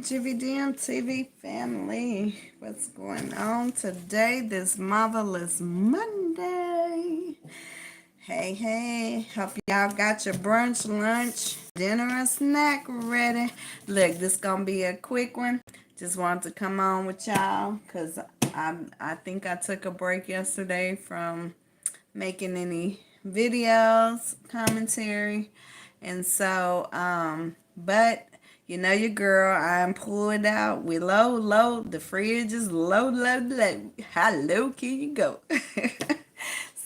GVDMTV family. What's going on today, this marvelous Monday? Hey, hope y'all got your brunch, lunch, dinner, and snack ready. Look, this gonna be a quick one. Just wanted to come on with y'all because I think I took a break yesterday from making any videos, commentary, and so but you know your girl, I'm pulled out. We load. The fridge is low. How low can you go?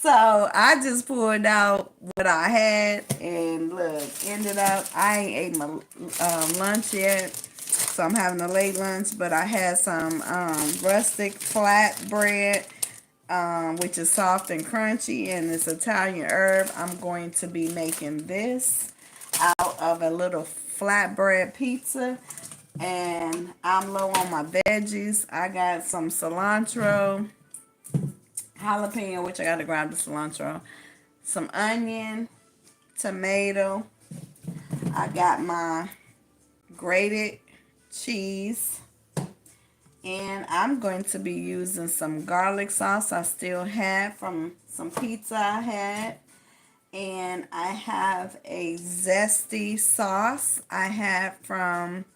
So I just pulled out what I had, and look, ended up I ain't ate my lunch yet, so I'm having a late lunch. But I had some rustic flatbread, which is soft and crunchy, and it's Italian herb. I'm going to be making this out of a little flatbread pizza, and I'm low on my veggies. I got some cilantro, jalapeno, which I got to grab the cilantro, some onion, tomato. I got my grated cheese, and I'm going to be using some garlic sauce I still had from some pizza I had. And I have a zesty sauce I had from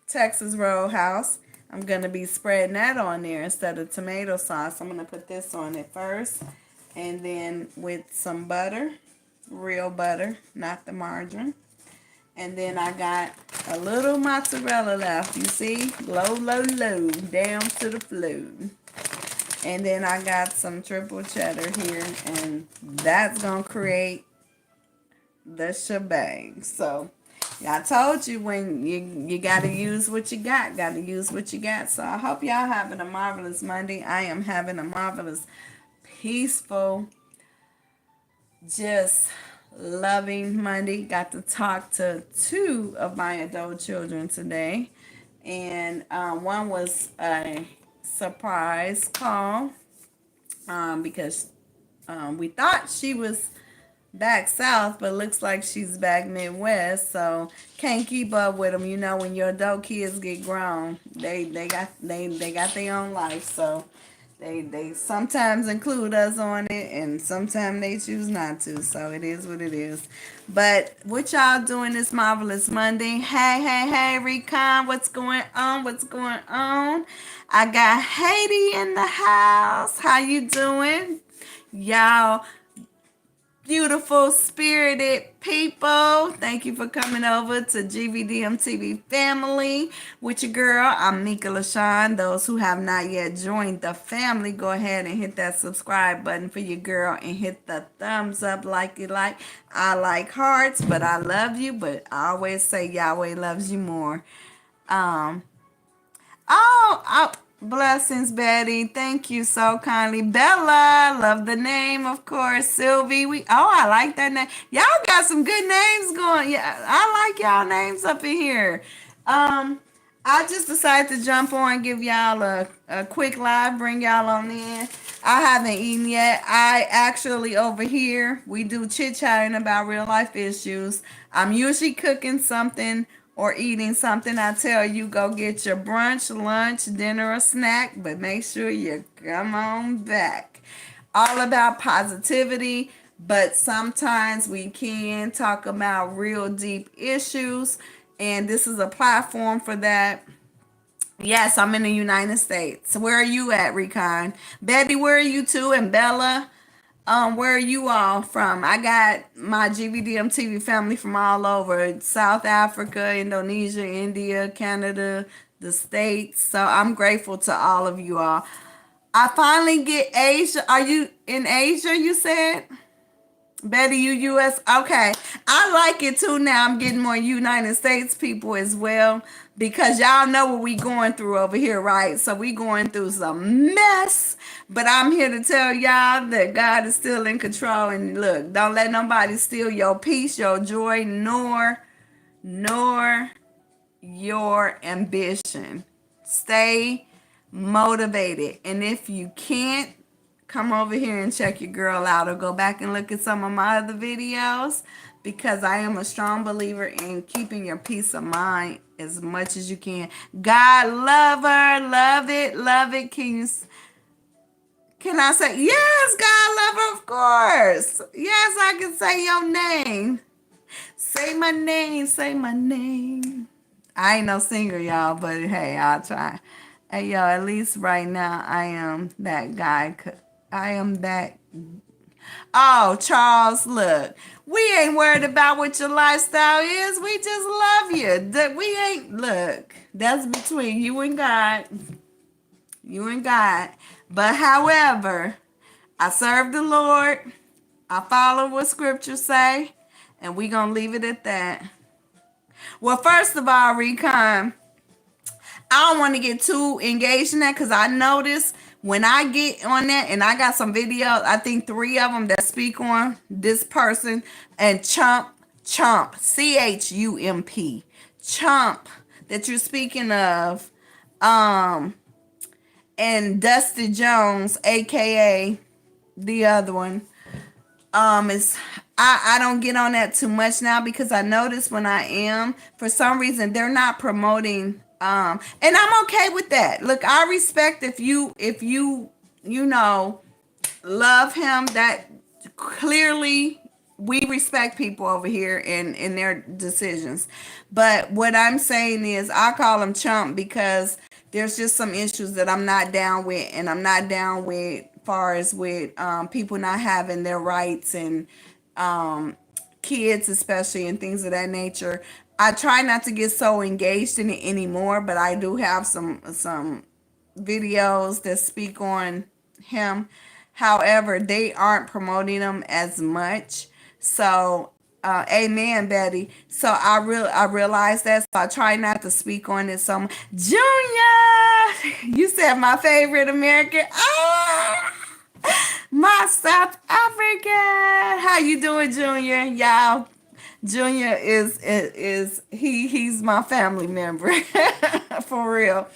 Texas Roadhouse. I'm going to be spreading that on there instead of tomato sauce. I'm going to put this on it first. And then with some butter, real butter, not the margarine. And then I got a little mozzarella left. You see? Low, down to the floor. And then I got some triple cheddar here, and that's going to create the shebang. So, I told you when you got to use what you got. Got to use what you got. So, I hope y'all having a marvelous Monday. I am having a marvelous, peaceful, just loving Monday. Got to talk to two of my adult children today. And one was a surprise call because we thought she was back south, but looks like she's back Midwest, so can't keep up with them. You know, when your adult kids get grown, they got their own life, so they sometimes include us on it, and sometimes they choose not to. So it is what it is. But what y'all doing this marvelous Monday? Hey, Recon, what's going on? I got Haiti in the house. How you doing? Y'all beautiful, spirited people, thank you for coming over to GVDMTV Family with your girl. I'm Mika LaShawn. Those who have not yet joined the family, go ahead and hit that subscribe button for your girl and hit the thumbs up like you like. I like hearts, but I love you, but I always say Yahweh loves you more. Blessings, Betty. Thank you so kindly. Bella, love the name, of course. Sylvie, I like that name. Y'all got some good names going. Yeah, I like y'all names up in here. I just decided to jump on, give y'all a quick live, bring y'all on in. I haven't eaten yet. I actually over here, we do chit-chatting about real life issues. I'm usually cooking something or eating something. I tell you, go get your brunch, lunch, dinner, or snack, but make sure you come on back. All about positivity, but sometimes we can talk about real deep issues, and this is a platform for that. Yes, I'm in the United States. Where are you at, Recon? Betty, where are you too? And Bella? Where are you all from? I got my GVDM TV family from all over. South Africa, Indonesia, India, Canada, the States. So I'm grateful to all of you all. I finally get Asia. Are you in Asia, you said? Betty, you U.S. Okay. I like it too now. I'm getting more United States people as well, because y'all know what we going through over here, right? So we going through some mess, but I'm here to tell y'all that God is still in control. And look, don't let nobody steal your peace, your joy, nor your ambition. Stay motivated. And if you can't, come over here and check your girl out, or go back and look at some of my other videos. because I am a strong believer in keeping your peace of mind as much as you can. God love her, love it, love it. Can I say yes? God love her, of course. Yes, I can say your name. Say my name, say my name. I ain't no singer, y'all, but hey, I'll try. Hey, yo, at least right now, I am that guy. I am that. Oh, Charles, look. We ain't worried about what your lifestyle is. We just love you. We ain't, look, that's between you and God. You and God. But however, I serve the Lord. I follow what scriptures say. And we going to leave it at that. Well, first of all, Recon, I don't want to get too engaged in that because I notice when I get on that, and I got some videos, I think 3 of them that speak on this person, and Chump, C-H-U-M-P, Chump, that you're speaking of, and Dusty Jones, aka the other one, is I don't get on that too much now because I notice when I am, for some reason, they're not promoting, and I'm okay with that. Look, I respect if you love him, that clearly we respect people over here in their decisions. But what I'm saying is I call him Chump because there's just some issues that I'm not down with, and I'm not down with far as with people not having their rights, and kids especially, and things of that nature. I try not to get so engaged in it anymore, but I do have some videos that speak on him. However, they aren't promoting them as much. So, amen, Betty. So I realize that. So I try not to speak on it so much. Junior, you said my favorite American. Ah, my South African. How you doing, Junior? Y'all, Junior he's my family member for real.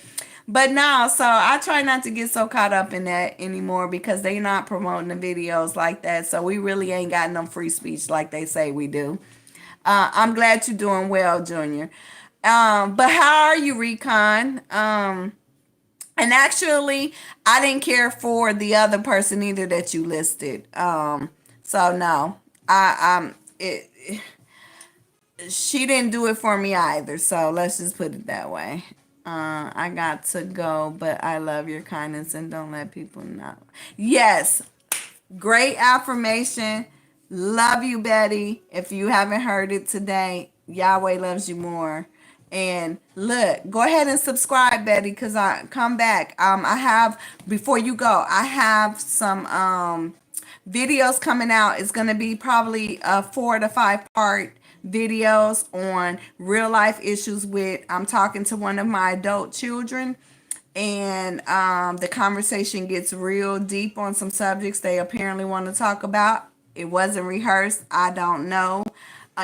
But no, so I try not to get so caught up in that anymore because they not promoting the videos like that. So we really ain't got no free speech like they say we do. I'm glad you're doing well, Junior. But how are you, Recon? And actually, I didn't care for the other person either that you listed. So no, she didn't do it for me either. So let's just put it that way. I got to go, but I love your kindness and don't let people know. Yes, great affirmation. Love you, Betty. If you haven't heard it today, Yahweh loves you more. And look, go ahead and subscribe, Betty, because I come back. I have, before you go, I have some videos coming out. It's going to be probably a 4 to 5 part videos on real life issues with, I'm talking to one of my adult children, and the conversation gets real deep on some subjects they apparently want to talk about. It wasn't rehearsed. I don't know.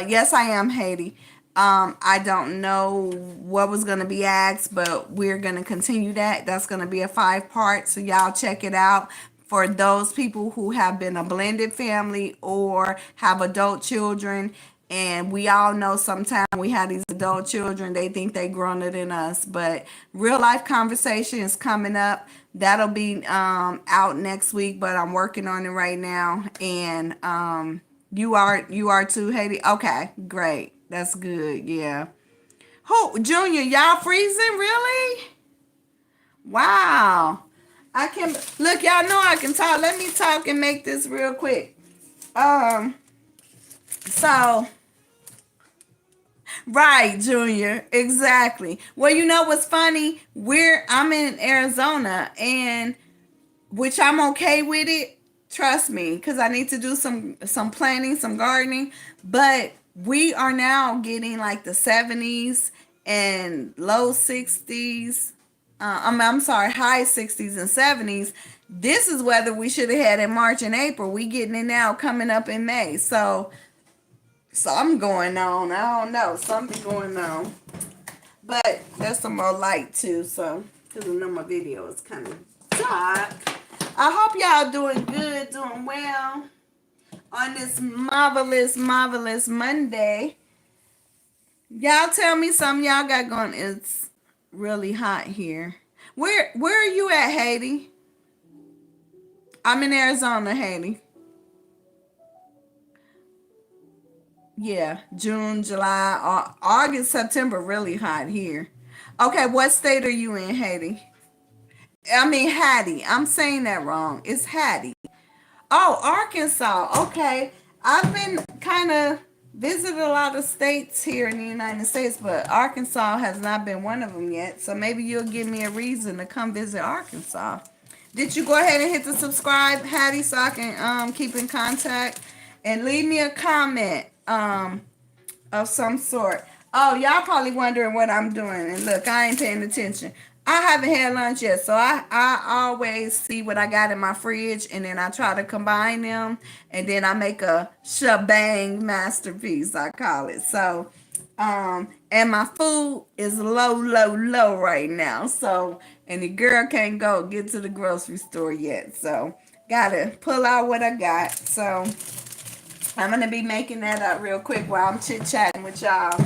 Yes, I am, Haiti. I don't know what was going to be asked, but we're going to continue that. That's going to be a 5 part, so y'all check it out. For those people who have been a blended family or have adult children, and we all know sometimes we have these adult children, they think they growner than us. But real life conversation is coming up. That'll be out next week, but I'm working on it right now. And you are too, Haiti? Okay, great. That's good. Yeah. Who, Junior, y'all freezing? Really? Wow. I can look, y'all know I can talk. Let me talk and make this real quick. So right, Junior, exactly. Well, you know what's funny? I'm in Arizona, and which I'm okay with it. Trust me, because I need to do some planting, some gardening. But we are now getting like the 70s and low 60s. I'm sorry, high 60s and 70s. This is weather we should have had in March and April. We getting it now, coming up in May. So something going on. I don't know. Something going on. But there's some more light too. So, because I know my video is kind of dark. I hope y'all doing good, doing well. on this marvelous, marvelous Monday. Y'all tell me something y'all got going. It's really hot here. Where are you at, Haiti? I'm in Arizona, Haiti. Yeah, June, July, August, September, really hot here. Okay, what state are you in, Haiti? I mean Hattie. I'm saying that wrong. It's Hattie. Oh, Arkansas. Okay. I've been kind of visited a lot of states here in the United States, but Arkansas has not been one of them yet. So maybe you'll give me a reason to come visit Arkansas. Did you go ahead and hit the subscribe, Hattie, so I can keep in contact and leave me a comment of some sort. Oh, y'all probably wondering what I'm doing. And look, I ain't paying attention. I haven't had lunch yet, so I always see what I got in my fridge, and then I try to combine them, and then I make a shebang masterpiece, I call it. So, and my food is low, low, low right now. So, and the girl can't go get to the grocery store yet. So, gotta pull out what I got. So, I'm going to be making that up real quick while I'm chit-chatting with y'all.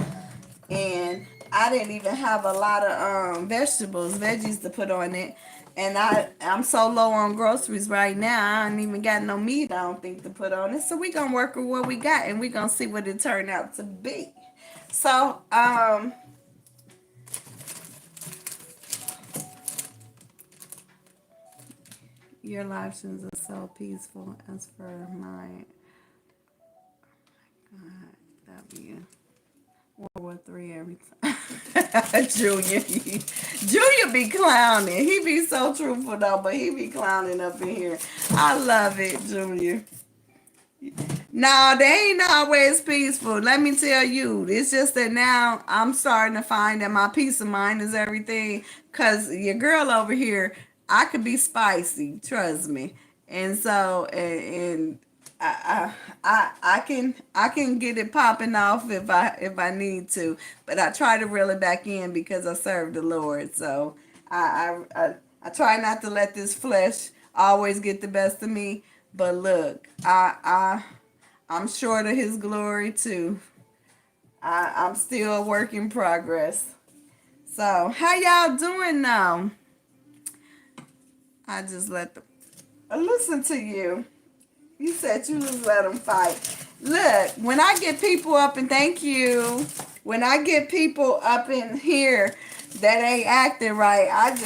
And I didn't even have a lot of veggies to put on it. And I'm so low on groceries right now, I don't even got no meat, I don't think, to put on it. So we're going to work with what we got, and we're going to see what it turned out to be. So, your live streams are so peaceful as for my... God, that be World War III every time. Junior be clowning. He be so truthful though, but he be clowning up in here. I love it, Junior. No, they ain't always peaceful. Let me tell you. It's just that now I'm starting to find that my peace of mind is everything. Cause your girl over here, I could be spicy, trust me. And so and I can get it popping off if I need to, but I try to reel it back in because I serve the Lord. So I try not to let this flesh always get the best of me. But look, I'm short of His glory too. I'm still a work in progress. So how y'all doing now? I just let them listen to you. You said you just let them fight. Look, when I get people up, and thank you, when I get people up in here that ain't acting right, I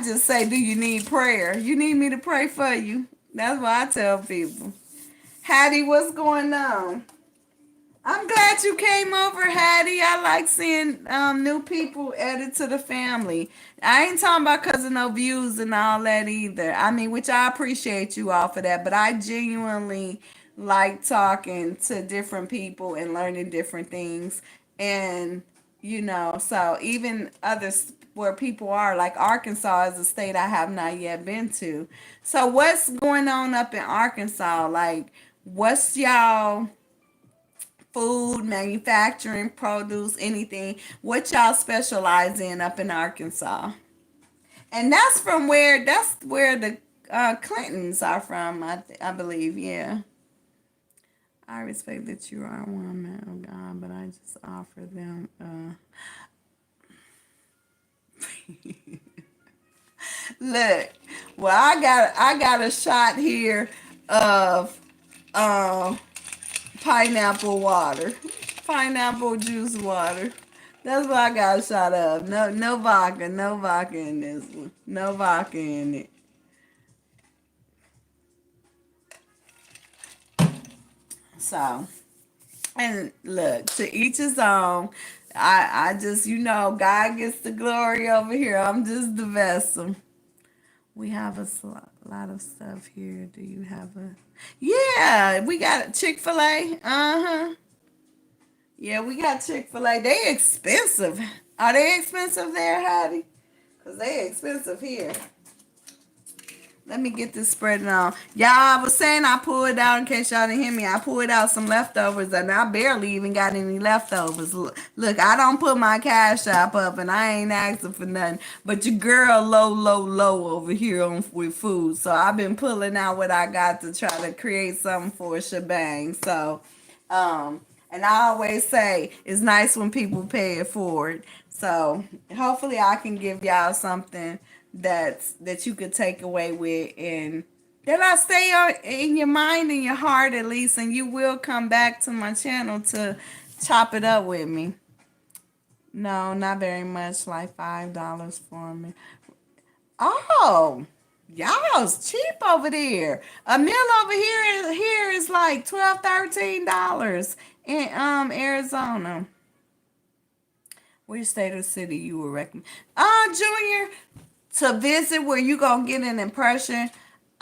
just say, do you need prayer? You need me to pray for you? That's what I tell people. Hattie, what's going on? I'm glad you came over, Hattie. I like seeing new people added to the family. I ain't talking about because of no views and all that either. I mean, which I appreciate you all for that, but I genuinely like talking to different people and learning different things. And, so even others where people are, like Arkansas is a state I have not yet been to. So what's going on up in Arkansas? Like, what's y'all food, manufacturing, produce, anything? What y'all specialize in up in Arkansas? And that's where the Clintons are from, I believe, yeah. I respect that you are one man of God, but I just offer them look, well, I got a shot here of pineapple water, pineapple juice water. That's what I got a shot of. No vodka in this one. No vodka in it. So, and look, to each his own. I just, God gets the glory over here. I'm just the vessel. We have a lot of stuff here. Do you have a... Yeah, we got Chick-fil-A. Uh-huh. Yeah, we got Chick-fil-A. They expensive. Are they expensive there, Hattie? Because they expensive here. Let me get this spreading on. Y'all, I was saying I pulled out, in case y'all didn't hear me, I pulled out some leftovers, and I barely even got any leftovers. Look, I don't put my Cash App up, and I ain't asking for nothing. But your girl low over here with food. So I've been pulling out what I got to try to create something for a shebang. So, and I always say, it's nice when people pay it forward. So hopefully I can give y'all something that you could take away with, and that I stay in your mind and your heart at least, and you will come back to my channel to chop it up with me. No, not very much, like $5 for me. Oh, y'all's cheap over there. A meal over here is like $12, $13 in Arizona. Which state or city you would recommend? Junior, to visit where you gonna get an impression.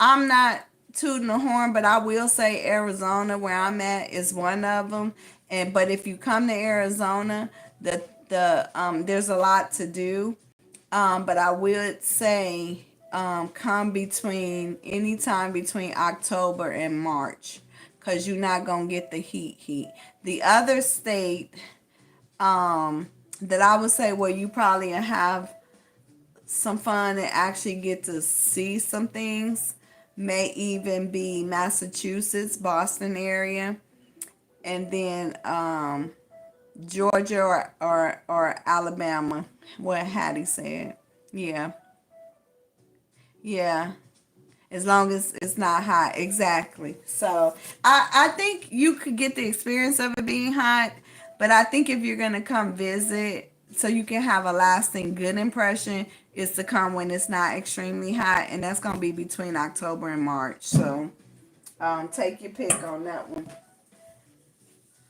I'm not tooting the horn, but I will say Arizona, where I'm at, is one of them. But if you come to Arizona, there's a lot to do. But I would say come between anytime between October and March, because you're not gonna get the heat. The other state that I would say where you probably have some fun and actually get to see some things may even be Massachusetts, Boston area, and then Georgia or Alabama, what Hattie said. Yeah. Yeah. As long as it's not hot. Exactly. So I think you could get the experience of it being hot, but I think if you're gonna come visit so you can have a lasting good impression, is to come when it's not extremely hot, and that's gonna be between October and March. So take your pick on that one.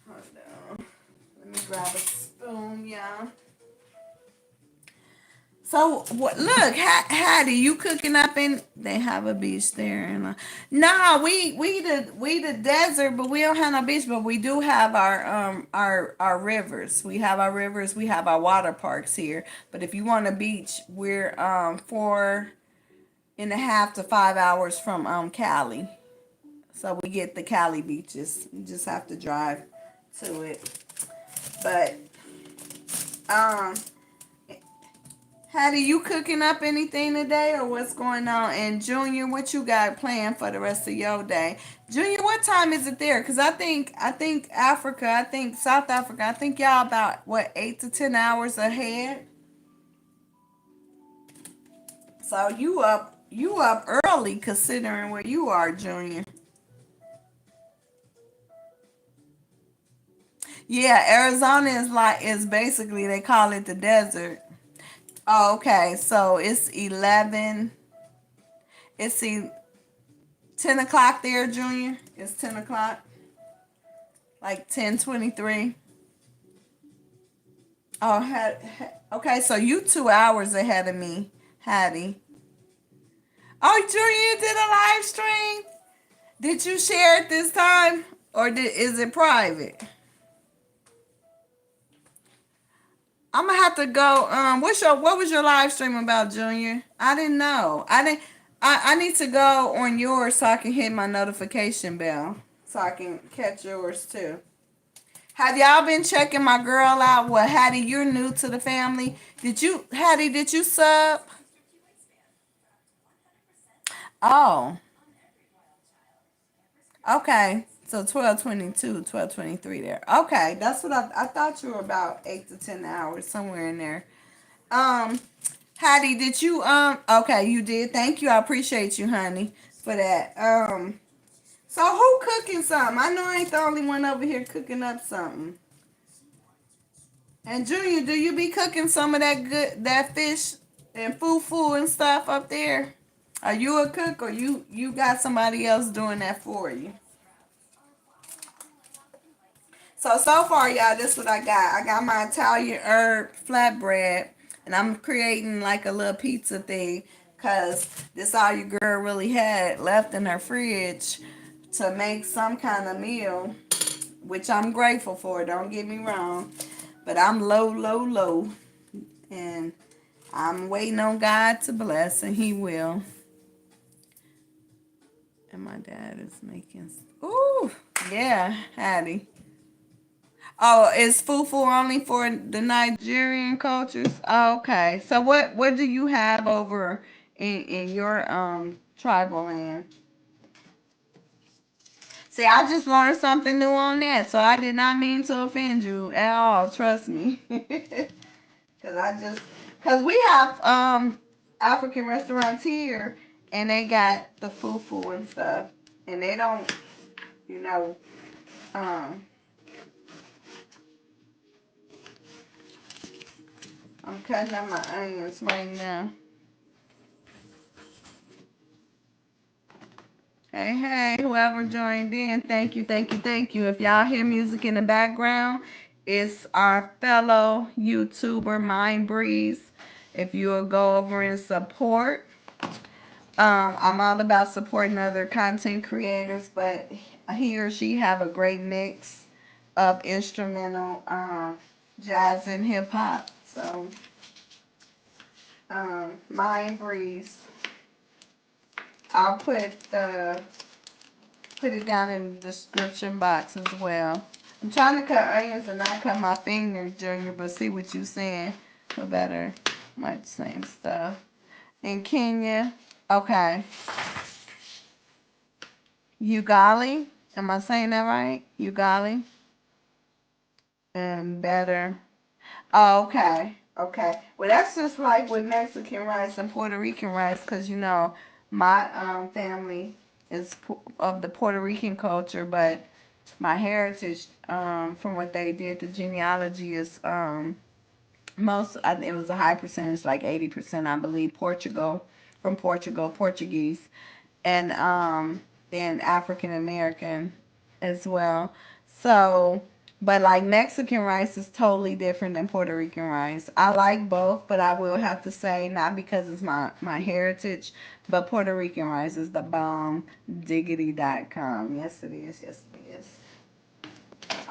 Hold on. Let me grab a spoon, y'all. So what? Look, Hattie, you cooking up in? They have a beach there, and no, we the desert, but we don't have no beach, but we do have our rivers. We have our rivers. We have our water parks here. But if you want a beach, we're 4.5 to 5 hours from Cali, so we get the Cali beaches. You just have to drive to it, but Hattie, you cooking up anything today, or what's going on? And Junior, what you got planned for the rest of your day? Junior, what time is it there? Cause I think Africa, I think South Africa, I think y'all about what 8 to 10 hours ahead. So you up early considering where you are, Junior. Yeah, Arizona is basically, they call it the desert. Oh, okay. So it's 11. It's 10 o'clock there, Junior. It's 10 o'clock. Like 10:23. Oh, okay. So you 2 hours ahead of me, Hattie. Oh, Junior, you did a live stream. Did you share it this time, or is it private? I'm gonna have to go. What was your live stream about, Junior? I didn't know. I didn't. I need to go on yours so I can hit my notification bell so I can catch yours too. Have y'all been checking my girl out? Well, Hattie, you're new to the family. Hattie, did you sub? Oh, okay. So 12:22, 12:23 there. Okay, that's what I thought you were about 8 to 10 hours, somewhere in there. Um, Hattie, did you okay, you did. Thank you. I appreciate you, honey, for that. So who cooking something? I know I ain't the only one over here cooking up something. And Junior, do you be cooking some of that fish and fufu and stuff up there? Are you a cook, or you got somebody else doing that for you? So far, y'all, this is what I got. I got my Italian herb flatbread, and I'm creating like a little pizza thing, because this all your girl really had left in her fridge to make some kind of meal, which I'm grateful for, don't get me wrong. But I'm low, and I'm waiting on God to bless, and He will. And my dad is making. Ooh, yeah, Hattie. Oh, is fufu only for the Nigerian cultures? Oh, okay. So what do you have over in your tribal land? See, I just learned something new on that, so I did not mean to offend you at all. Trust me. Cause we have African restaurants here, and they got the fufu and stuff, and they don't, you know, um, I'm cutting up my onions right now. Hey, hey, whoever joined in, thank you, thank you, thank you. If y'all hear music in the background, it's our fellow YouTuber, Mind Breeze. If you will go over and support, I'm all about supporting other content creators, but he or she have a great mix of instrumental, jazz and hip hop. So, Mind Breeze. I'll put it down in the description box as well. I'm trying to cut onions and not cut my fingers, Junior, but see what you're saying. For better, much same stuff. In Kenya, okay. Ugali, am I saying that right? Ugali, and better. Oh, okay, okay. Well, that's just like with Mexican rice and Puerto Rican rice, because you know my family is of the Puerto Rican culture, but my heritage, from what they did, the genealogy is it was a high percentage, like 80%, I believe, from Portugal, Portuguese, and then African American as well. So, but like Mexican rice is totally different than Puerto Rican rice. I like both, but I will have to say, not because it's my heritage, but Puerto Rican rice is the bomb. Diggity.com. Yes, it is. Yes, it is.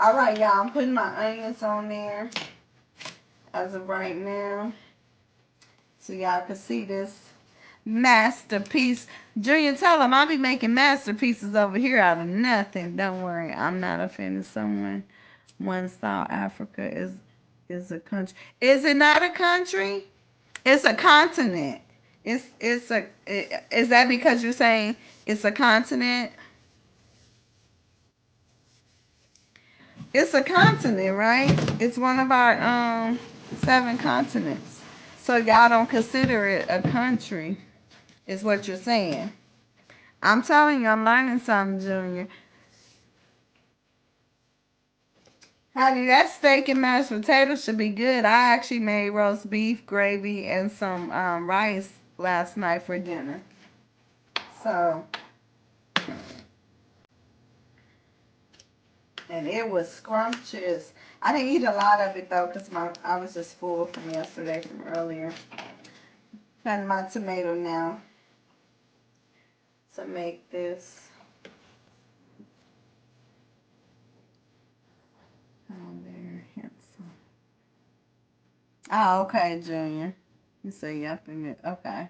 All right, y'all. I'm putting my onions on there as of right now, so y'all can see this masterpiece. Junior, tell them I'll be making masterpieces over here out of nothing. Don't worry, I'm not offending someone. One South Africa is a country. Is it not a country? It's a continent. Is that because you're saying it's a continent? It's a continent, right? It's one of our 7 continents. So y'all don't consider it a country, is what you're saying. I'm telling you, I'm learning something, Junior. Honey, that steak and mashed potatoes should be good. I actually made roast beef, gravy, and some rice last night for dinner. So, and it was scrumptious. I didn't eat a lot of it though, because I was just full from yesterday, from earlier. Cutting my tomato now to make this. Oh, there, handsome. Oh, okay, Junior. You say yep and it. Okay.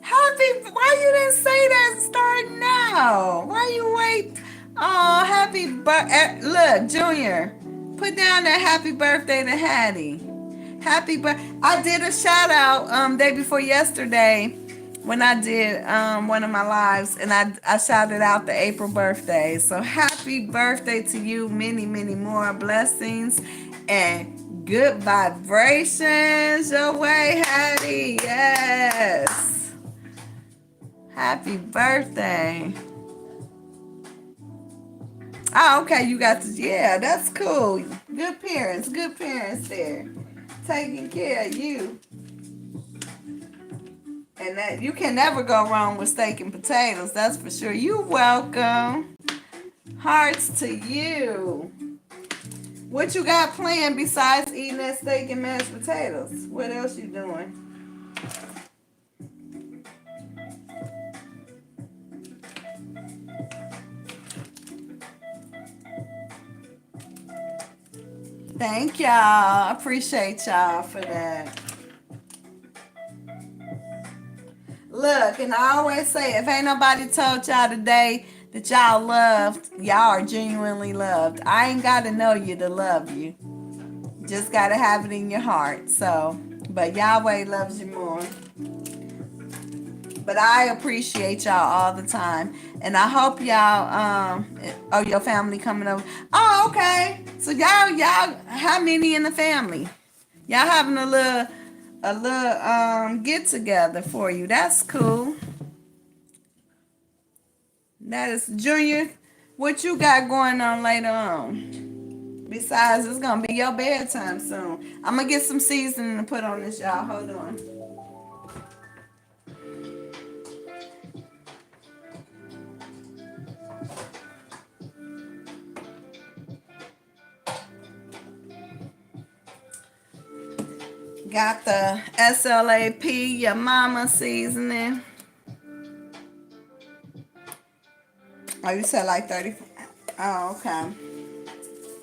Happy, why you didn't say that start now? Why you wait? Oh, happy birthday. Look, Junior, put down that happy birthday to Hattie. Happy birthday. I did a shout out day before yesterday when I did one of my lives, and I shouted out the April birthday. So happy birthday to you. Many, many more blessings and good vibrations your way, Hattie. Yes. Happy birthday. Oh, okay, you got to, yeah, that's cool. Good parents there. Taking care of you. And that you can never go wrong with steak and potatoes, that's for sure. You're welcome. Hearts to you. What you got planned besides eating that steak and mashed potatoes? What else you doing? Thank y'all. Appreciate y'all for that. Look, Look, and I always say, if ain't nobody told y'all today that y'all loved, y'all are genuinely loved. I ain't got to know you to love you. Just got to have it in your heart. So, but Yahweh loves you more. But I appreciate y'all all the time. And I hope y'all, oh, your family coming over. Oh, okay. So y'all, how many in the family? Y'all having a little get together for you. That's cool. That is Junior. What you got going on later on? Besides, it's gonna be your bedtime soon. I'm gonna get some seasoning to put on this, y'all. Hold on. Got the SLAP, your mama seasoning. Oh, you said like 30. Oh, okay.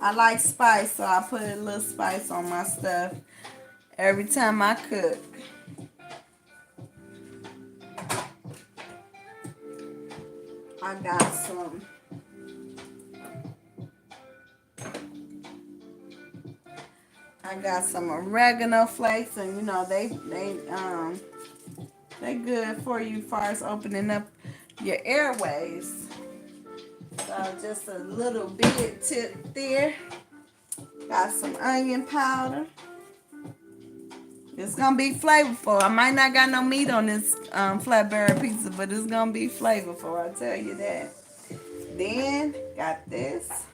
I like spice, so I put a little spice on my stuff every time I cook. I got some. I got some oregano flakes, and you know they good for you as far as opening up your airways. So just a little bit tip there. Got some onion powder. It's gonna be flavorful. I might not got no meat on this flatbread pizza, but it's gonna be flavorful. I tell you that. Then got this.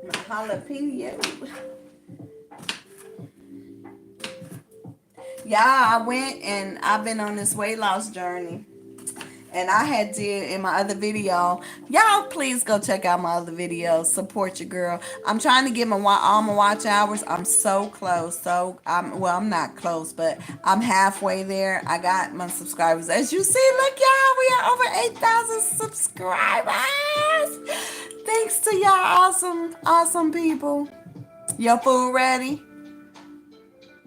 My jalapeno. Yeah, I went and I've been on this weight loss journey. And I had did in my other video. Y'all please go check out my other videos. Support your girl. I'm trying to get all my watch hours. I'm so close. So I'm not close, but I'm halfway there. I got my subscribers. As you see, look y'all, we are over 8,000 subscribers. Thanks to y'all awesome people. Your food ready?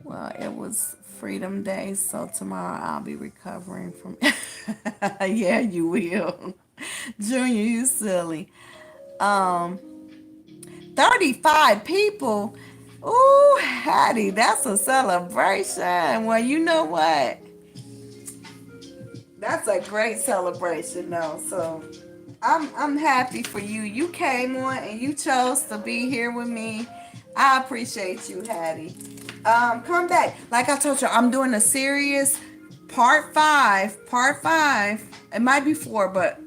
Well, it was Freedom Day, so tomorrow I'll be recovering from. Yeah, you will. Junior, you silly. 35 people. Ooh, Hattie, that's a celebration. Well, you know what? That's a great celebration, though. So I'm happy for you. You came on and you chose to be here with me. I appreciate you, Hattie. Come back. Like I told you, I'm doing a series, part five. It might be 4, but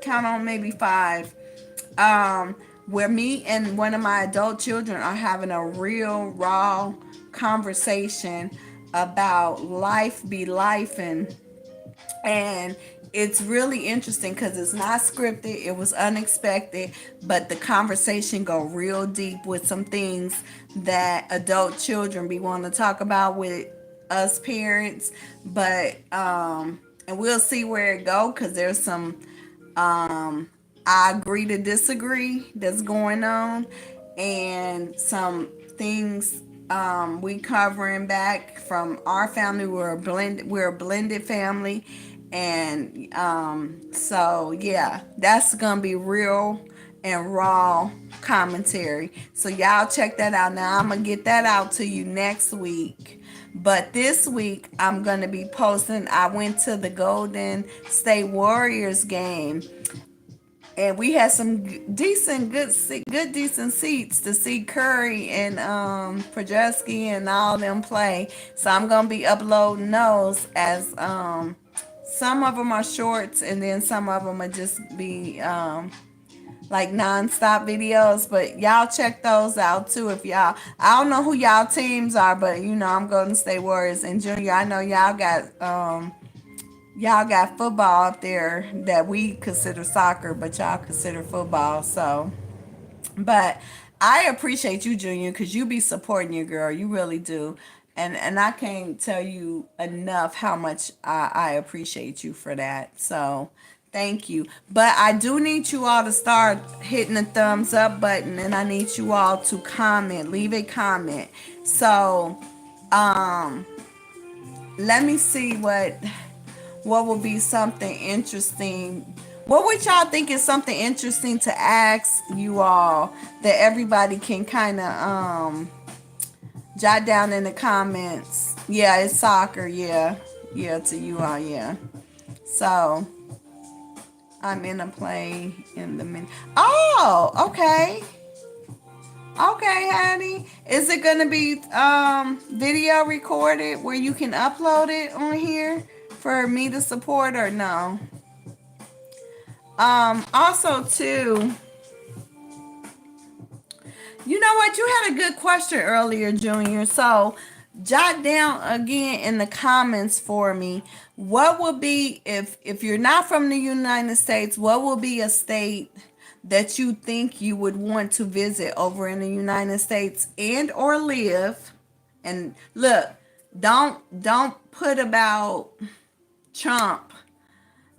count on maybe 5. Where me and one of my adult children are having a real raw conversation about life be life, and it's really interesting because it's not scripted. It was unexpected, but the conversation go real deep with some things that adult children be wanting to talk about with us parents. But and we'll see where it go, because there's some I agree to disagree that's going on, and some things we covering back from our family. We're a blended family. And so yeah, that's gonna be real and raw commentary. So y'all check that out. Now I'm gonna get that out to you next week. But this week I'm gonna be posting. I went to the Golden State Warriors game, and we had some decent seats to see Curry and Projeski and all them play. So I'm gonna be uploading those as some of them are shorts, and then some of them will just be like non-stop videos. But y'all check those out too. If y'all, I don't know who y'all teams are, but you know I'm Golden State Warriors. And Junior, I know y'all got football up there that we consider soccer, but y'all consider football. So, but I appreciate you, Junior, because you be supporting your girl. You really do. And I can't tell you enough how much I appreciate you for that. So thank you. But I do need you all to start hitting the thumbs up button, and I need you all to comment, leave a comment. So let me see what would be something interesting. What would y'all think is something interesting to ask you all that everybody can kind of jot down in the comments? Yeah, it's soccer. Yeah, yeah, to you all. Yeah. So I'm in a play in the minute. Oh, okay. Okay, honey. Is it gonna be video recorded where you can upload it on here for me to support or no? Also too, you know what? You had a good question earlier, Junior. So jot down again in the comments for me. What would be if you're not from the United States, what would be a state that you think you would want to visit over in the United States and or live? And look, don't put about Trump.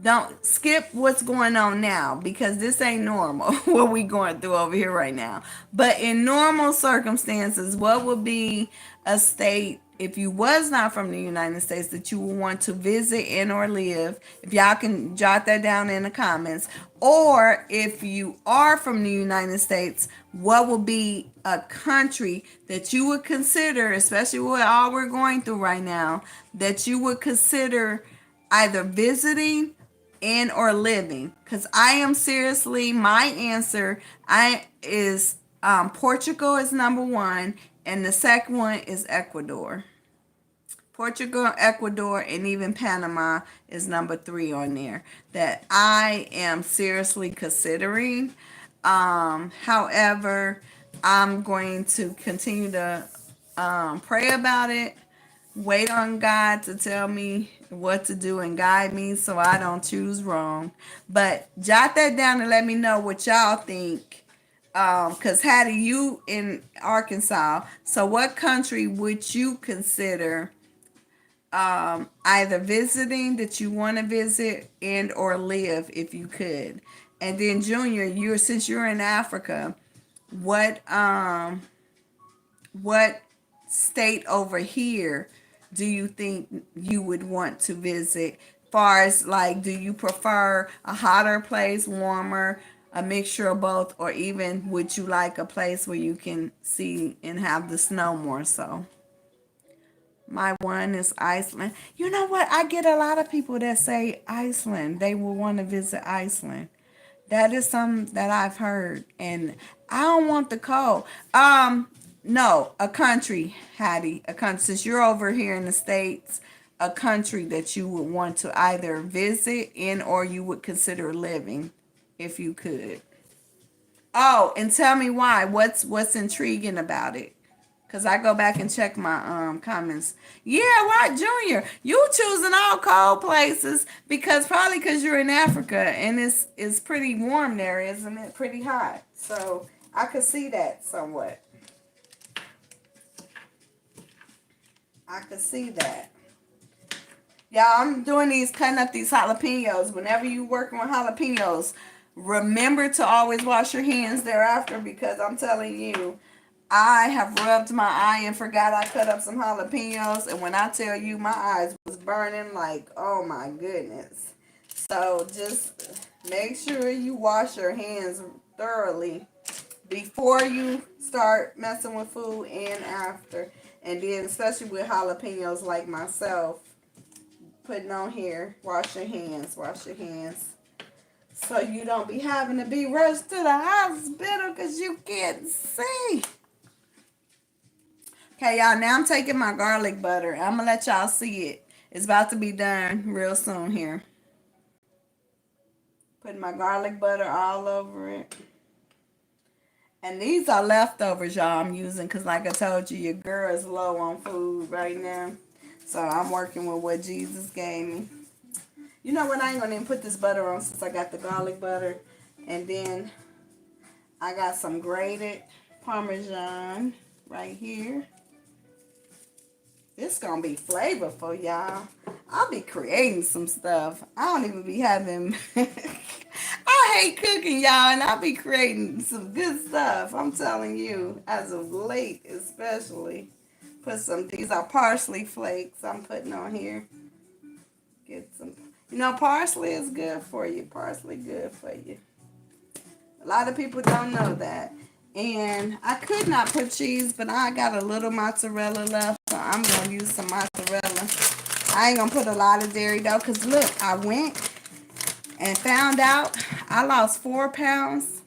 Don't skip what's going on now because this ain't normal what we going through over here right now. But in normal circumstances, what would be a state if you was not from the United States that you would want to visit and or live? If y'all can jot that down in the comments. Or if you are from the United States, what would be a country that you would consider, especially with all we're going through right now, that you would consider either visiting and or living? Because I am seriously, my answer I is Portugal is number one, and the second one is Ecuador. Portugal, Ecuador, and even Panama is number three on there that I am seriously considering. However, I'm going to continue to pray about it, wait on God to tell me what to do and guide me so I don't choose wrong. But jot that down and let me know what y'all think. Because Hattie, you in Arkansas, so what country would you consider either visiting that you want to visit and or live if you could? And then Junior, since you're in Africa, what what state over here do you think you would want to visit? Far as like, do you prefer a hotter place, warmer, a mixture of both, or even would you like a place where you can see and have the snow more so? My one is Iceland. You know what? I get a lot of people that say Iceland. They will want to visit Iceland. That is something that I've heard, and I don't want the cold. No, a country, Hattie, a country. Since you're over here in the States, a country that you would want to either visit in or you would consider living, if you could. Oh, and tell me why. What's intriguing about it? Cause I go back and check my comments. Yeah, right, Junior. You choosing all cold places because probably because you're in Africa and it's pretty warm there, isn't it? Pretty hot. So I could see that somewhat. I could see that. Y'all, I'm doing cutting up these jalapenos. Whenever you working with jalapenos, remember to always wash your hands thereafter because I'm telling you, I have rubbed my eye and forgot I cut up some jalapenos. And when I tell you, my eyes was burning like, oh my goodness. So just make sure you wash your hands thoroughly before you start messing with food and after. And then especially with jalapenos like myself, putting on here, wash your hands, so you don't be having to be rushed to the hospital because you can't see. Okay, y'all, now I'm taking my garlic butter. I'm going to let y'all see it. It's about to be done real soon here. Putting my garlic butter all over it. And these are leftovers, y'all, I'm using because like I told you, your girl is low on food right now. So I'm working with what Jesus gave me. You know what? I ain't going to even put this butter on since I got the garlic butter. And then I got some grated Parmesan right here. This gonna be flavorful, y'all. I'll be creating some stuff. I don't even be having... I hate cooking, y'all, and I'll be creating some good stuff. I'm telling you, as of late especially. Put some, these are parsley flakes I'm putting on here. Get some, you know, parsley is good for you. Parsley good for you. A lot of people don't know that. And I could not put cheese, but I got a little mozzarella left, so I'm going to use some mozzarella. I ain't going to put a lot of dairy, though, because, look, I went and found out I lost 4 pounds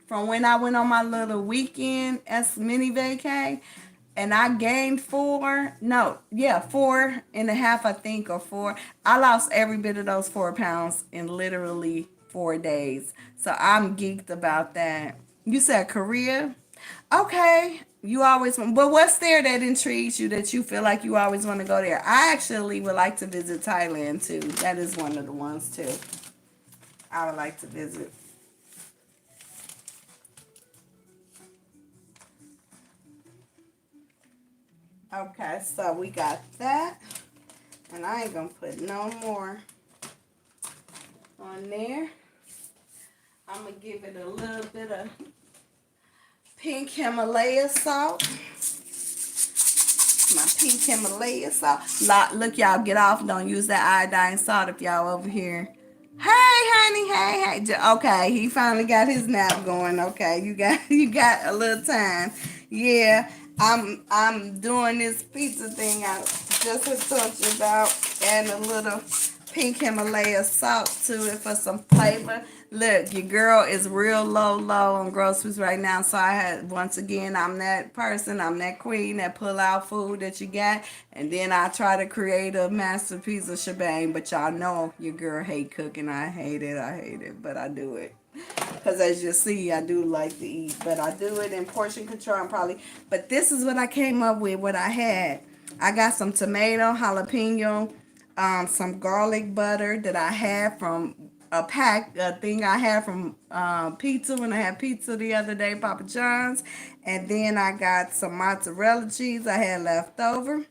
from when I went on my little weekend as mini vacay. And I gained 4.5, I think, or 4. I lost every bit of those 4 pounds in literally 4 days. So I'm geeked about that. You said Korea? Okay. You always want, but what's there that intrigues you that you feel like you always want to go there? I actually would like to visit Thailand too. That is one of the ones too I would like to visit. Okay, so we got that. And I ain't gonna put no more on there. I'm gonna give it a little bit of pink Himalaya salt. My pink Himalaya salt. Look, y'all, get off. Don't use that iodine salt if y'all over here. Hey, honey, hey. Okay, he finally got his nap going. Okay, you got a little time. Yeah, I'm doing this pizza thing I just had told you about, and a little pink Himalaya salt to it for some flavor. Look, your girl is real low on groceries right now. So I had, once again, I'm that person, I'm that queen that pull out food that you got, and then I try to create a masterpiece of shebang. But y'all know your girl hate cooking. I hate it, but I do it. Because as you see, I do like to eat, but I do it in portion control and probably. But this is what I came up with, what I had. I got some tomato, jalapeno, some garlic butter that I had from a thing I had from pizza when I had pizza the other day, Papa John's. And then I got some mozzarella cheese I had left over.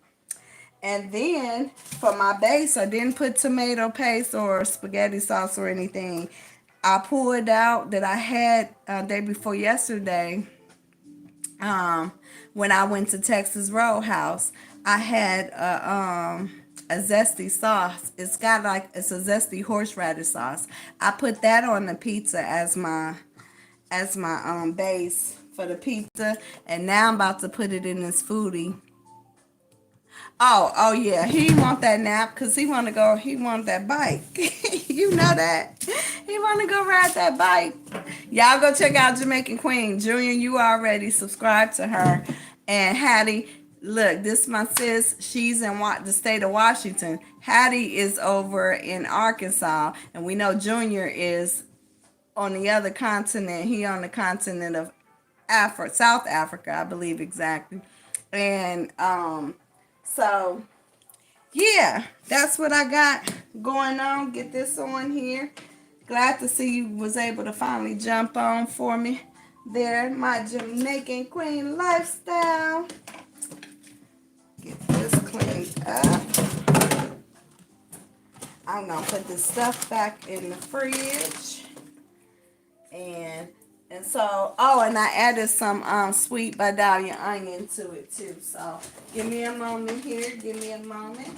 And then for my base, I didn't put tomato paste or spaghetti sauce or anything. I pulled out that I had day before yesterday. When I went to Texas Roadhouse, I had a zesty sauce. It's a zesty horseradish sauce. I put that on the pizza as my base for the pizza, and now I'm about to put it in this foodie. Oh yeah, he want that nap because he want that bike. You know that. He want to go ride that bike. Y'all go check out Jamaican Queen. Junior, you already subscribed to her. And Hattie, look, this is my sis. She's in the state of Washington. Hattie is over in Arkansas. And we know Junior is on the other continent. He on the continent of South Africa, I believe exactly. And so, yeah, that's what I got going on. Get this on here. Glad to see you was able to finally jump on for me there. My Jamaican Queen lifestyle. Get this cleaned up. I'm going to put this stuff back in the fridge. And so, and I added some sweet Vadalia Onion to it too. So, give me a moment here. Give me a moment.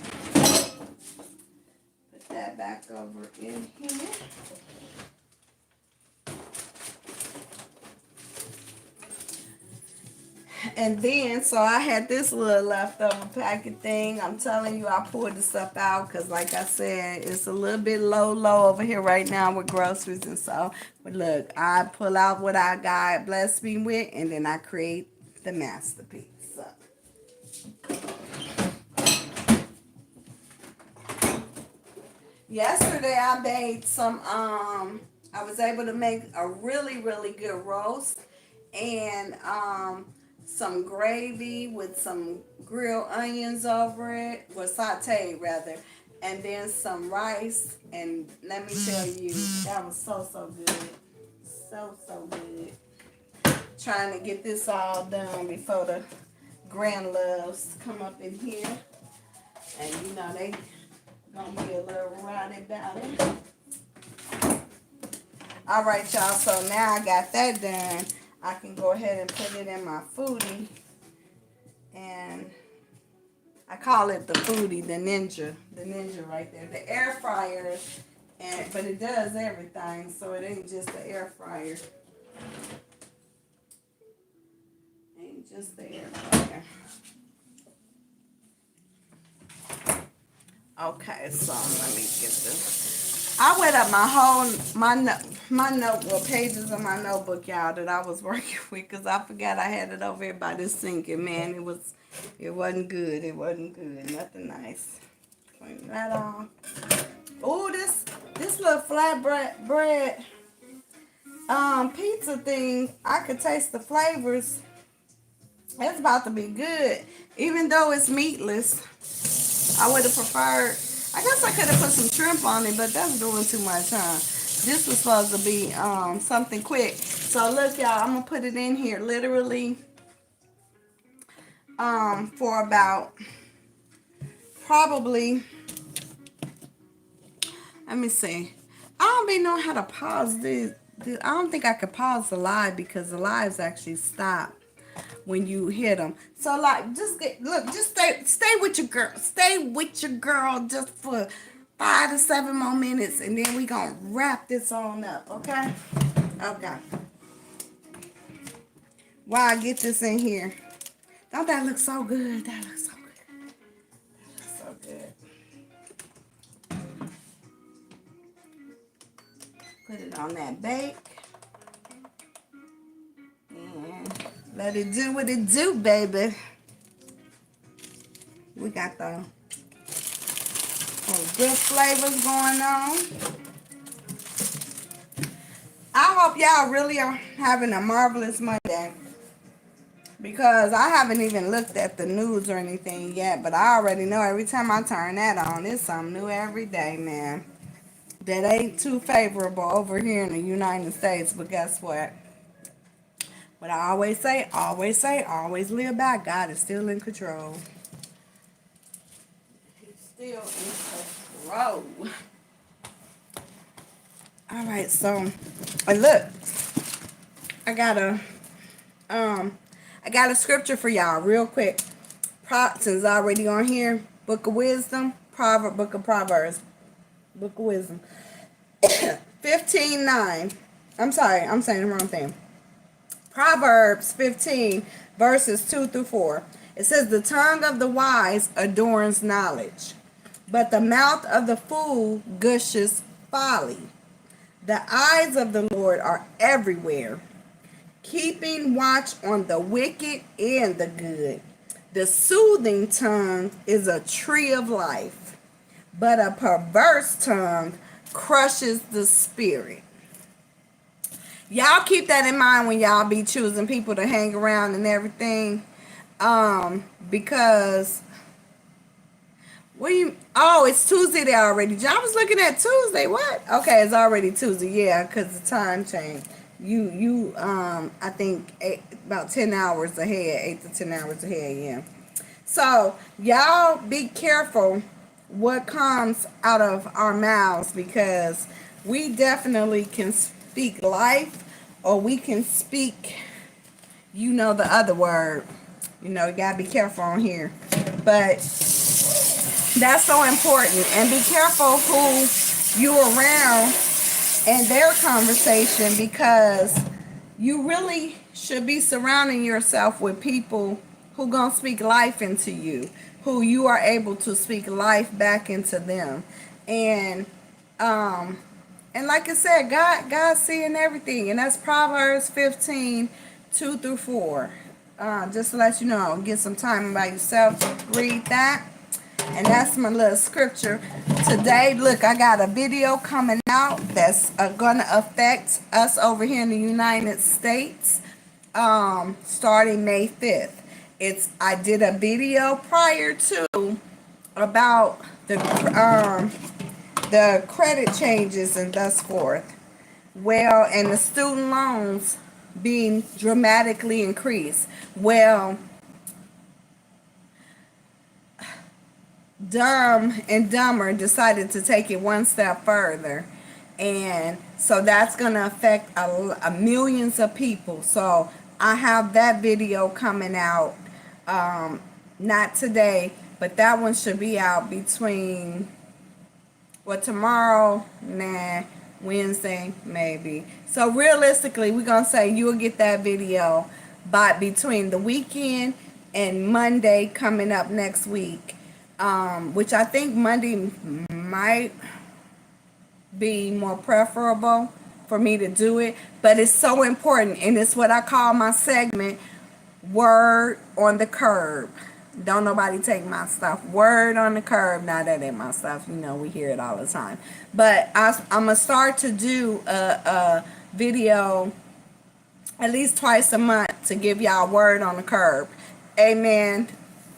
Put that back over in here. And then, so I had this little leftover packet thing. I'm telling you, I pulled the stuff out because, like I said, it's a little bit low over here right now with groceries. And so, but look, I pull out what I got blessed me with, and then I create the masterpiece. So. Yesterday, I made some, I was able to make a really good roast. And, some gravy with some grilled onions over it, well, sauteed rather, and then some rice. And let me tell you, that was so good, so good. Trying to get this all done before the grand loves come up in here, and you know they gonna be a little rowdy about it. All right, y'all. So now I got that done. I can go ahead and put it in my foodie. And I call it the foodie, the ninja right there. The air fryer, but it does everything, so it ain't just the air fryer. Ain't just the air fryer. Okay, so let me get this. I went up my notebook, pages of my notebook, y'all, that I was working with, because I forgot I had it over here by the sink, and man, it wasn't good. It wasn't good. Nothing nice. Clean that off. Oh, this little flatbread pizza thing, I could taste the flavors. It's about to be good, even though it's meatless. I would have preferred, I guess I could have put some shrimp on it, but that's doing too much, huh? This was supposed to be something quick. So look, y'all, I'm gonna put it in here literally for about probably, let me see. I don't even know how to pause this. I don't think I could pause the live because the lives actually stop when you hit them. So like, just stay with your girl. Stay with your girl just for 5 to 7 more minutes, and then we gonna wrap this on up, okay? Okay. While I get this in here. Don't that look so good? That looks so good. That looks so good. Put it on that bake. And let it do what it do, baby. We got the good flavors going on. I hope y'all really are having a marvelous Monday, because I haven't even looked at the news or anything yet, but I already know every time I turn that on, it's something new every day, man. That ain't too favorable over here in the United States, but guess what? What I always say, always live by. God is still in control. He's still in control. All right, so look, I got a scripture for y'all real quick. Since already on here, Book of Wisdom, Book of Proverbs, Book of Wisdom, 15:9. I'm sorry, I'm saying the wrong thing. Proverbs 15 verses 2 through 4. It says, the tongue of the wise adorns knowledge, but the mouth of the fool gushes folly. The eyes of the Lord are everywhere, keeping watch on the wicked and the good. The soothing tongue is a tree of life, but a perverse tongue crushes the spirit. Y'all keep that in mind when y'all be choosing people to hang around and everything. Because it's Tuesday there already. I was looking at Tuesday. What? Okay, it's already Tuesday. Yeah, because the time changed. I think about 10 hours ahead, 8 to 10 hours ahead, yeah. So y'all be careful what comes out of our mouths, because we definitely can speak life, or we can speak, the other word. You gotta be careful on here. But that's so important. And be careful who you're around and their conversation, because you really should be surrounding yourself with people who gonna speak life into you, who you are able to speak life back into them. And like I said, God's seeing everything, and that's Proverbs 15, 2 through 4. Just to let you know, get some time by yourself to read that. And that's my little scripture today. Look, I got a video coming out that's gonna affect us over here in the United States, starting May 5th. I did a video prior to about the credit changes and thus forth. Well, and the student loans being dramatically increased. Well, Dumb and Dumber decided to take it one step further, and so that's going to affect millions of people. So I have that video coming out, not today, But that one should be out between, well, tomorrow, nah, Wednesday, maybe. So realistically, we're going to say you'll get that video by between the weekend and Monday coming up next week. Which I think Monday might be more preferable for me to do it. But it's so important, and it's what I call my segment, Word on the Curb. Don't nobody take my stuff. Word on the curb. Now that ain't my stuff. You know, we hear it all the time. But I'm going to start to do a video at least twice a month to give y'all word on the curb. Amen,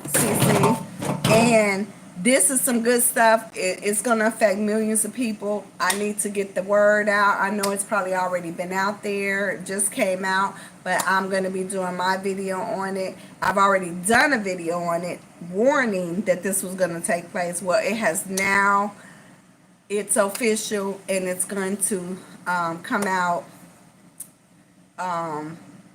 CC. And this is some good stuff. It's going to affect millions of people. I need to get the word out. I know it's probably already been out there. It just came out. But I'm going to be doing my video on it. I've already done a video on it warning that this was going to take place. Well, it has now. It's official, and it's going to come out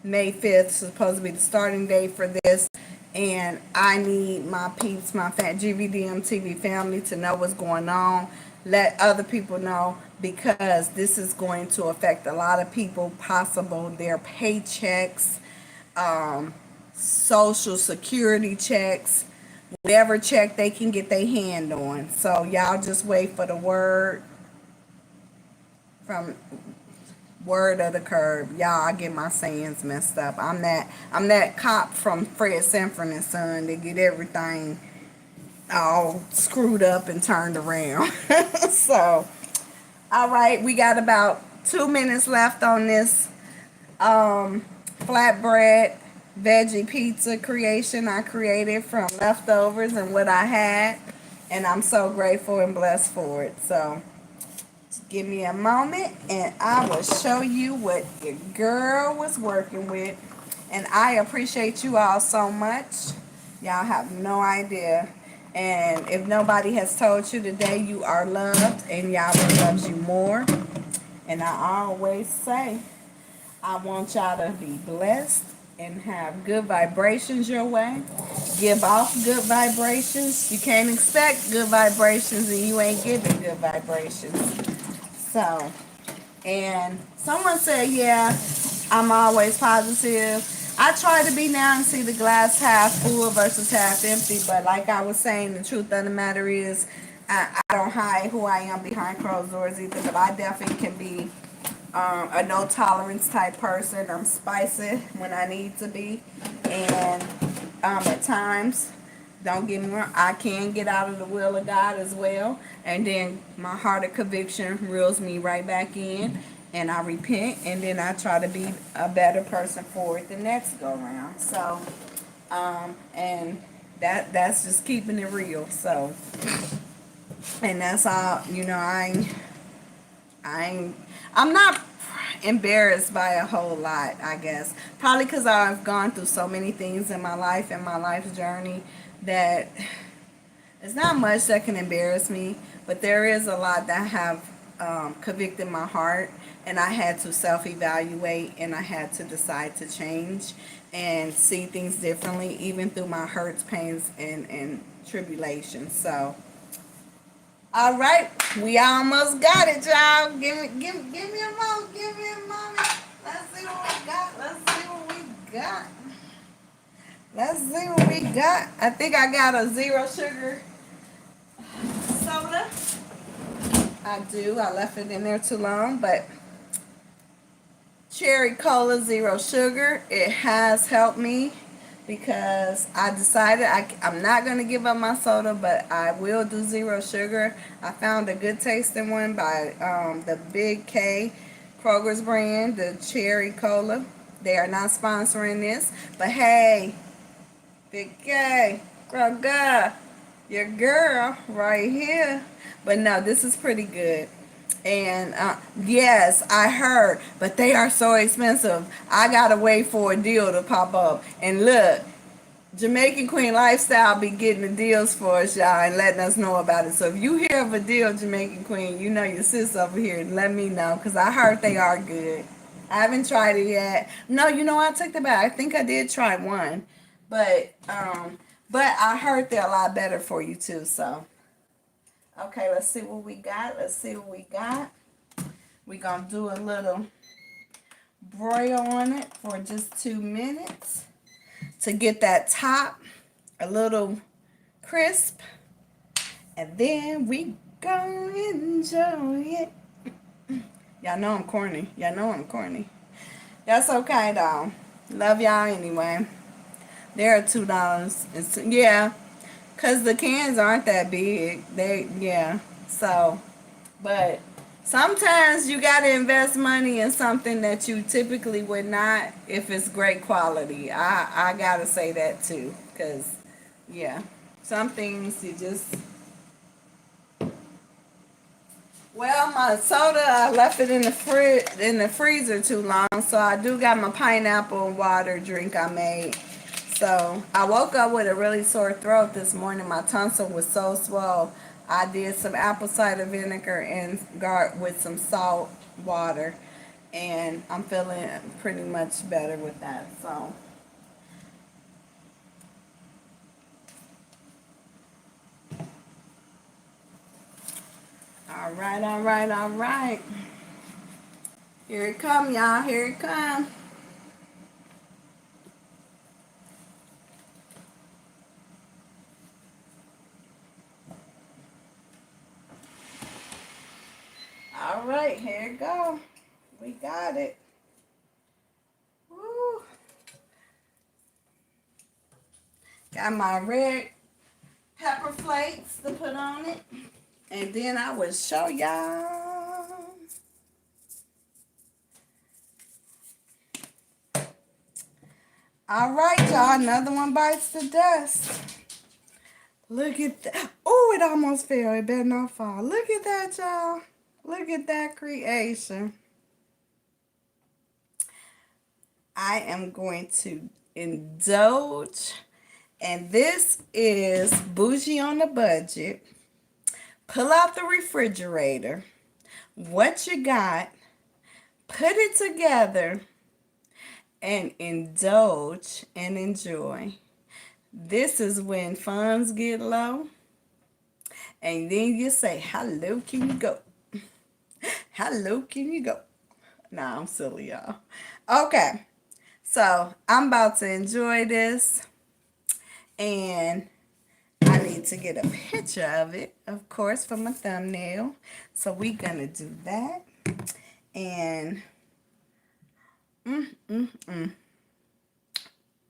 May 5th. Supposed to be the starting date for this. And I need my peeps, my GVDMTV family to know what's going on. Let other people know, because this is going to affect a lot of people, possible their paychecks, social security checks, whatever check they can get their hand on. So y'all just wait for the word from Word of the Curb. Y'all, I get my sayings messed up. I'm that cop from Fred Sanford and Son that get everything all screwed up and turned around. So, all right, we got about 2 minutes left on this flatbread veggie pizza creation I created from leftovers and what I had, and I'm so grateful and blessed for it. So give me a moment and I will show you what your girl was working with. And I appreciate you all so much. Y'all have no idea. And if nobody has told you today, you are loved, and Yahweh loves you more. And I always say, I want y'all to be blessed and have good vibrations your way. Give off good vibrations. You can't expect good vibrations and you ain't giving good vibrations. So, and someone said, yeah, I'm always positive. I try to be now and see the glass half full versus half empty. But like I was saying, the truth of the matter is, I don't hide who I am behind closed doors either. But I definitely can be a no tolerance type person. I'm spicy when I need to be. And at times, don't get me wrong, I can get out of the will of God as well. And then my heart of conviction reels me right back in. And I repent. And then I try to be a better person for it the next go around. So, and that's just keeping it real. So, and that's all, you know, I'm not embarrassed by a whole lot, I guess. Probably because I've gone through so many things in my life and my life's journey that there's not much that can embarrass me. But there is a lot that have convicted my heart, and I had to self-evaluate, and I had to decide to change and see things differently, even through my hurts, pains, and tribulations. So, all right, we almost got it, y'all. Give me a moment. Give me a moment. Let's see what we got. Let's see what we got. I think I got a zero sugar soda. I do. I left it in there too long, but cherry cola, zero sugar. It has helped me because I decided I'm not going to give up my soda, but I will do zero sugar. I found a good tasting one by the Big K Kroger's brand, the cherry cola. They are not sponsoring this, but hey, Big K Kroger, your girl right here. But no, this is pretty good. And yes, I heard, but they are so expensive. I gotta wait for a deal to pop up. And look, Jamaican Queen Lifestyle be getting the deals for us, y'all, and letting us know about it. So if you hear of a deal, Jamaican Queen, you know your sis over here, and let me know, because I heard they are good. I haven't tried it yet. No, you know, I took the back. I think I did try one. But But I heard they're a lot better for you too, so. Okay, let's see what we got. Let's see what we got. We're going to do a little broil on it for just 2 minutes to get that top a little crisp. And then we gonna enjoy it. Y'all know I'm corny. Y'all know I'm corny. That's okay though. Love y'all anyway. They're $2. Yeah, cause the cans aren't that big. Yeah. So, but sometimes you gotta invest money in something that you typically would not if it's great quality. I gotta say that too, cause yeah, some things you just. Well, my soda, I left it in the freezer too long, so I do got my pineapple water drink I made. So I woke up with a really sore throat this morning. My tonsil was so swole. I did some apple cider vinegar and with some salt water, and I'm feeling pretty much better with that. So. All right, all right, all right. Here it come, y'all. Here it come. All right, here it go. We got it. Woo. Got my red pepper flakes to put on it. And then I will show y'all. All right, y'all. Another one bites the dust. Look at that. Oh, it almost fell. It better not fall. Look at that, y'all. Look at that creation. I am going to indulge. And this is Bougie on the Budget. Pull out the refrigerator. What you got. Put it together. And indulge and enjoy. This is when funds get low. And then you say, how low can you go? How low can you go? Nah, I'm silly, y'all. Okay. So, I'm about to enjoy this. And I need to get a picture of it, of course, for my thumbnail. So, we're going to do that. And,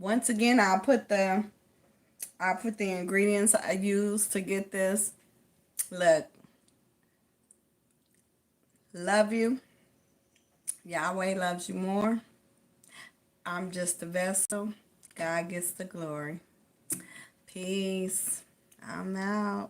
once again, I'll put the ingredients I use to get this. Look. Love you. Yahweh loves you more. I'm just a vessel. God gets the glory. Peace. I'm out.